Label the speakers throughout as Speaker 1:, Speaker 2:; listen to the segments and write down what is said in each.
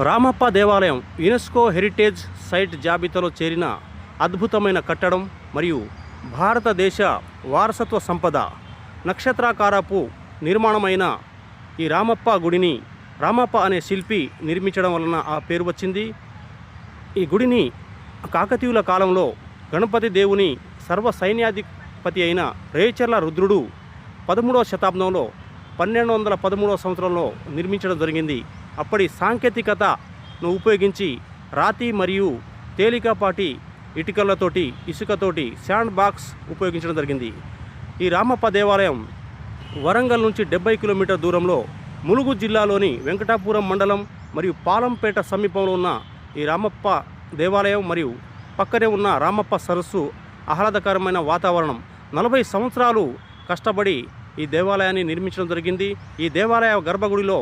Speaker 1: రామప్ప దేవాలయం UNESCO heritage site జాబితాలో చేరిన అద్భుతమైన కట్టడం మరియు భారతదేశ వారసత్వ సంపద. నక్షత్రాకారపు నిర్మాణమైన ఈ రామప్ప గుడిని రామప్ప అనే శిల్పి నిర్మించడం వలన ఆ పేరు వచ్చింది. ఈ గుడిని కాకతీయుల కాలంలో గణపతి దేవుని సర్వ సైన్యాధిపతి అయిన రేచర్ల రుద్రుడు 13వ శతాబ్దంలో 1213వ సంవత్సరంలో నిర్మించడం జరిగింది. అప్పటి సాంకేతికతను ఉపయోగించి రాతి మరియు తేలికపాటి ఇటుకలతోటి ఇసుకతోటి శాండ్ బాక్స్ ఉపయోగించడం జరిగింది. ఈ రామప్ప దేవాలయం వరంగల్ నుంచి 70 కిలోమీటర్ దూరంలో ములుగు జిల్లాలోని వెంకటాపురం మండలం మరియు పాలంపేట సమీపంలో ఉన్న ఈ రామప్ప దేవాలయం మరియు పక్కనే ఉన్న రామప్ప సరస్సు ఆహ్లాదకరమైన వాతావరణం. 40 సంవత్సరాలు కష్టపడి ఈ దేవాలయాన్ని నిర్మించడం జరిగింది. ఈ దేవాలయ గర్భగుడిలో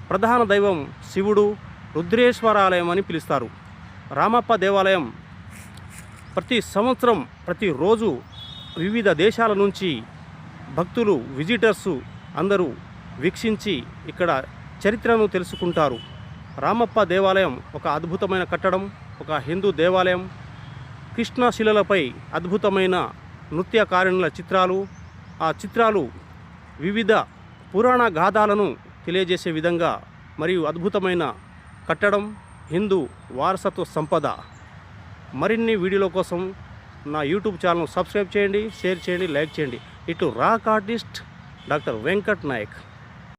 Speaker 1: ప్రధాన దైవం శివుడు, రుద్రేశ్వరాలయం అని పిలుస్తారు. రామప్ప దేవాలయం ప్రతి సంవత్సరం ప్రతిరోజు వివిధ దేశాల నుంచి భక్తులు విజిటర్సు అందరూ వీక్షించి ఇక్కడ చరిత్రను తెలుసుకుంటారు. రామప్ప దేవాలయం ఒక అద్భుతమైన కట్టడం, ఒక హిందూ దేవాలయం. కృష్ణశిలలపై అద్భుతమైన నృత్యకారిణుల చిత్రాలు, ఆ చిత్రాలు వివిధ పురాణ గాథలను తెలియజేసే విధంగా మరియు అద్భుతమైన కట్టడం, హిందూ వారసత్వ సంపద. మరిన్ని వీడియోల కోసం నా యూట్యూబ్ ఛానల్ సబ్స్క్రైబ్ చేయండి, షేర్ చేయండి, లైక్ చేయండి. ఇటు rock artist doctor Venkat Naik.